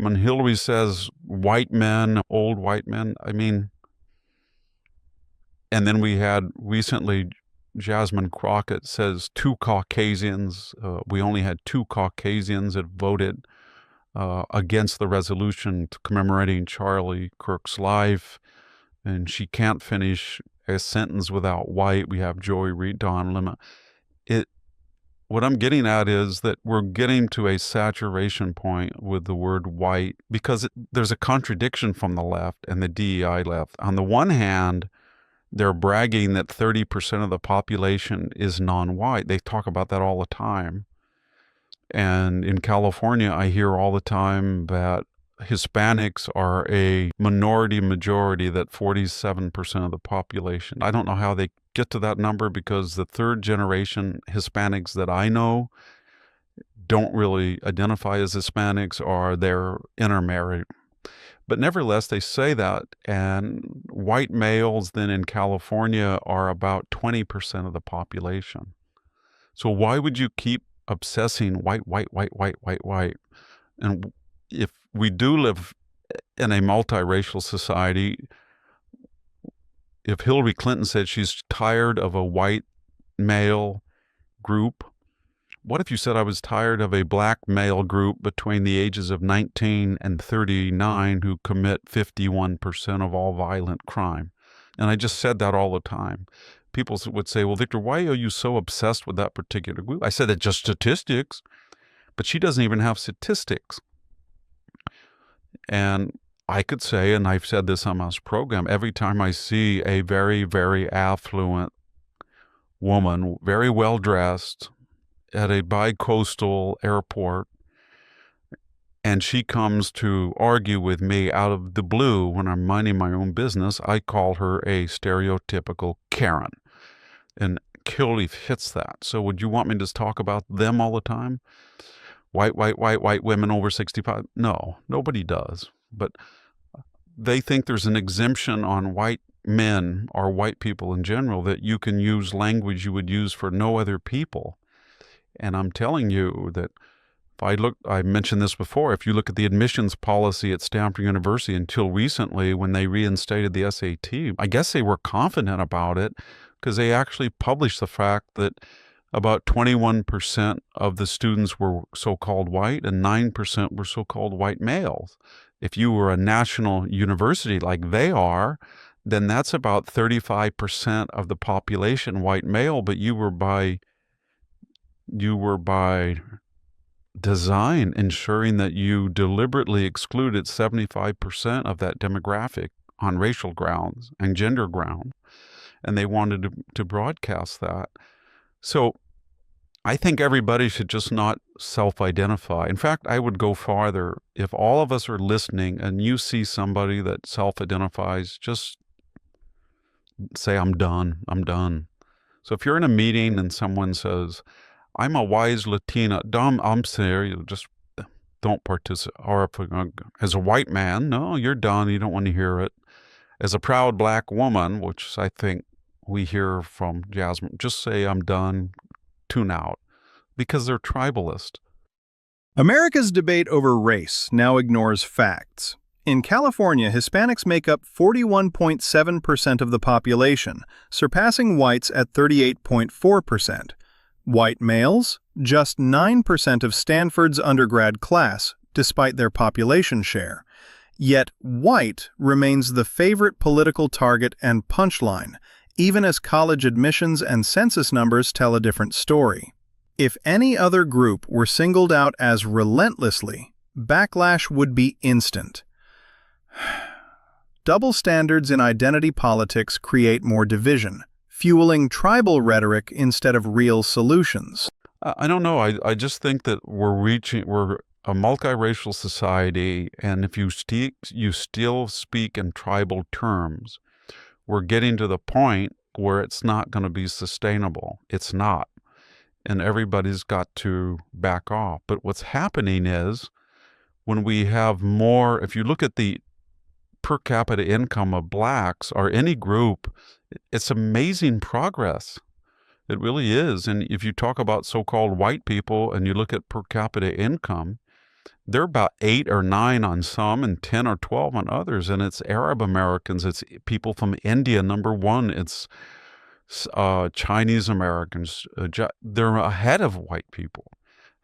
when Hillary says white men, old white men, I mean, and then we had recently Jasmine Crockett says two Caucasians. We only had two Caucasians that voted against the resolution commemorating Charlie Kirk's life, and she can't finish a sentence without white. We have Joy Reid, Don Lemon. What I'm getting at is that we're getting to a saturation point with the word white because there's a contradiction from the left and the DEI left. On the one hand, they're bragging that 30% of the population is non-white. They talk about that all the time. And in California, I hear all the time that Hispanics are a minority majority, that 47% of the population. I don't know how they get to that number because the third generation Hispanics that I know don't really identify as Hispanics or they're intermarried. But nevertheless, they say that, and white males then in California are about 20% of the population. So why would you keep obsessing white? And if we do live in a multiracial society, if Hillary Clinton said she's tired of a white male group, what if you said I was tired of a black male group between the ages of 19 and 39 who commit 51% of all violent crime? And I just said that all the time. People would say, well, Victor, why are you so obsessed with that particular group? I said, it's just statistics. But she doesn't even have statistics. And I could say, and I've said this on my program, every time I see a very, very affluent woman, very well-dressed, at a bi-coastal airport, and she comes to argue with me out of the blue when I'm minding my own business, I call her a stereotypical Karen. And Killleaf hits that. So would you want me to just talk about them all the time? White women over 65? No, nobody does. But they think there's an exemption on white men or white people in general, that you can use language you would use for no other people. And I'm telling you that I mentioned this before, if you look at the admissions policy at Stanford University until recently when they reinstated the SAT, I guess they were confident about it because they actually published the fact that about 21% of the students were so-called white and 9% were so-called white males. If you were a national university like they are, then that's about 35% of the population white male, but you were by design ensuring that you deliberately excluded 75% of that demographic on racial grounds and gender grounds. And they wanted to broadcast that. So I think everybody should just not self-identify. In fact, I would go farther. If all of us are listening and you see somebody that self-identifies, just say, I'm done. So if you're in a meeting and someone says, I'm a wise Latina, I'm serious, just don't participate. Or as a white man, no, you're done, you don't want to hear it. As a proud black woman, which I think we hear from Jasmine, just say, I'm done, tune out, because they're tribalist. America's debate over race now ignores facts. In California, Hispanics make up 41.7% of the population, surpassing whites at 38.4%. White males, just 9% of Stanford's undergrad class, despite their population share. Yet white remains the favorite political target and punchline, even as college admissions and census numbers tell a different story. If any other group were singled out as relentlessly, backlash would be instant. Double standards in identity politics create more division, fueling tribal rhetoric instead of real solutions. I don't know. I just think that we're a multiracial society, and if you still speak in tribal terms, we're getting to the point where it's not going to be sustainable. It's not. And everybody's got to back off. But what's happening is when we have more, if you look at the per capita income of blacks or any group, it's amazing progress. It really is. And if you talk about so-called white people and you look at per capita income, They're about 8 or 9 on some and 10 or 12 on others. And it's Arab Americans. It's people from India, number one. It's Chinese Americans. They're ahead of white people.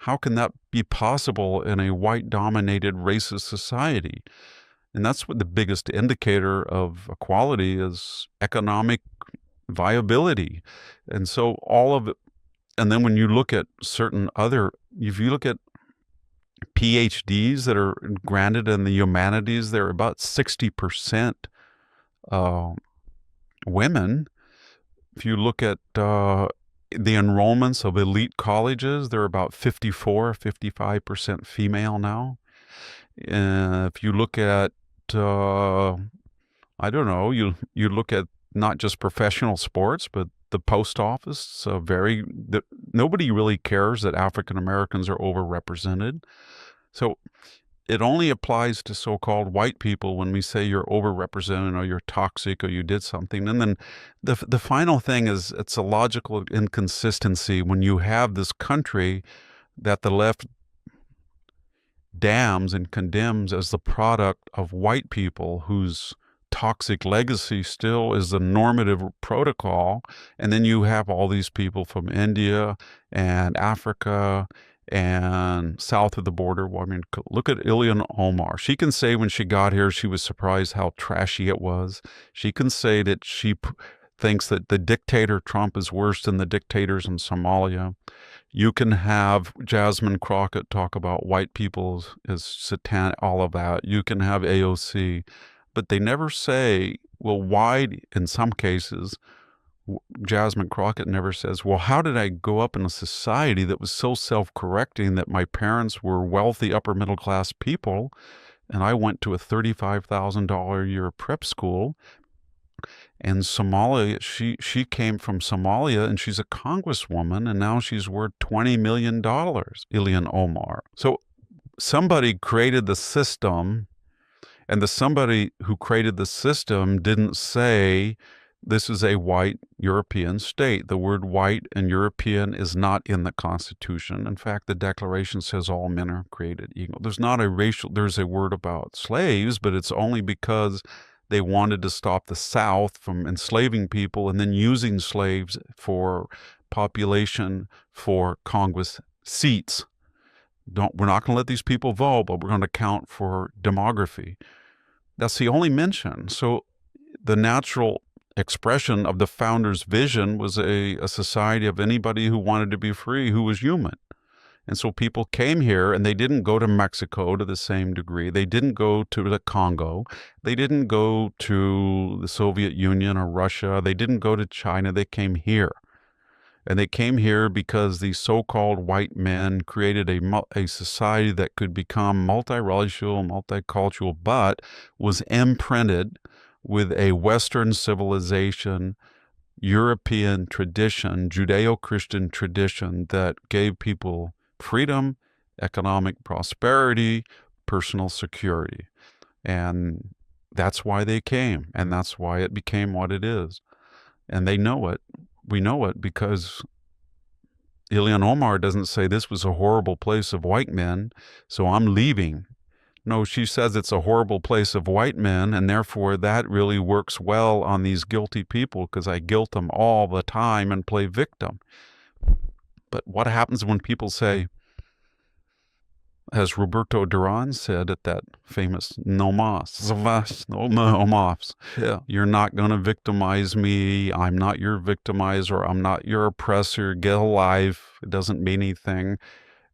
How can that be possible in a white-dominated racist society? And that's what the biggest indicator of equality is: economic viability. And so all of it, and then when you look at certain other, if you look at PhDs that are granted in the humanities, they're about 60% women. If you look at the enrollments of elite colleges, they're about 55% female now. If you look at, I don't know, you look at not just professional sports, but the post office, nobody really cares that African Americans are overrepresented. So it only applies to so-called white people when we say you're overrepresented or you're toxic or you did something. And then the final thing is, it's a logical inconsistency when you have this country that the left damns and condemns as the product of white people whose toxic legacy still is the normative protocol. And then you have all these people from India and Africa and south of the border. Well, I mean, look at Ilhan Omar. She can say when she got here, she was surprised how trashy it was. She can say that she thinks that the dictator Trump is worse than the dictators in Somalia. You can have Jasmine Crockett talk about white people as satanic, all of that. You can have AOC. But they never say, well, why, in some cases, Jasmine Crockett never says, well, how did I go up in a society that was so self-correcting that my parents were wealthy, upper-middle-class people, and I went to a $35,000 a year prep school, and Somalia, she came from Somalia, and she's a congresswoman, and now she's worth $20 million, Ilhan Omar. So somebody created the system, and the somebody who created the system didn't say this is a white European state. The word white and European is not in the Constitution. In fact, the Declaration says all men are created equal. There's a word about slaves, but it's only because they wanted to stop the South from enslaving people and then using slaves for population for Congress seats. We're not going to let these people vote, but we're going to count for demography. That's the only mention. So the natural expression of the founders' vision was a society of anybody who wanted to be free, who was human. And so people came here, and they didn't go to Mexico to the same degree. They didn't go to the Congo. They didn't go to the Soviet Union or Russia. They didn't go to China. They came here. And they came here because these so-called white men created a society that could become multiracial, multicultural, but was imprinted with a Western civilization, European tradition, Judeo-Christian tradition that gave people freedom, economic prosperity, personal security. And that's why they came, and that's why it became what it is. And they know it. We know it because Ilhan Omar doesn't say this was a horrible place of white men, so I'm leaving. No, she says it's a horrible place of white men, and therefore that really works well on these guilty people because I guilt them all the time and play victim. But what happens when people say, as Roberto Duran said at that famous no mas, you're not going to victimize me, I'm not your victimizer, I'm not your oppressor, get a life, it doesn't mean anything.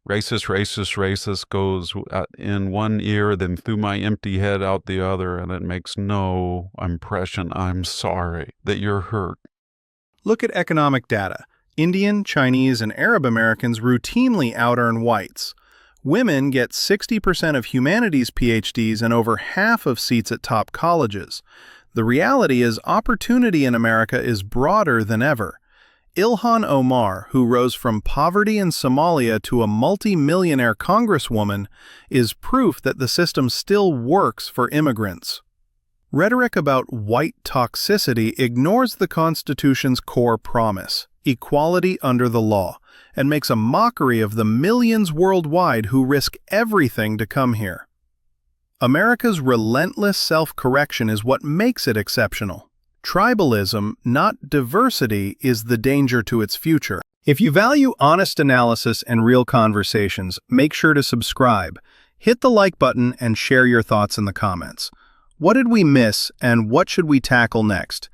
Racist goes in one ear, then through my empty head out the other, and it makes no impression. I'm sorry that you're hurt. Look at economic data. Indian, Chinese, and Arab Americans routinely out-earn whites. Women get 60% of humanities PhDs and over half of seats at top colleges. The reality is opportunity in America is broader than ever. Ilhan Omar, who rose from poverty in Somalia to a multi-millionaire congresswoman, is proof that the system still works for immigrants. Rhetoric about white toxicity ignores the Constitution's core promise, equality under the law, and makes a mockery of the millions worldwide who risk everything to come here. America's relentless self-correction is what makes it exceptional. Tribalism, not diversity, is the danger to its future. If you value honest analysis and real conversations, make sure to subscribe. Hit the like button and share your thoughts in the comments. What did we miss and what should we tackle next?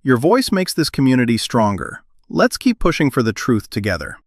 Your voice makes this community stronger. Let's keep pushing for the truth together.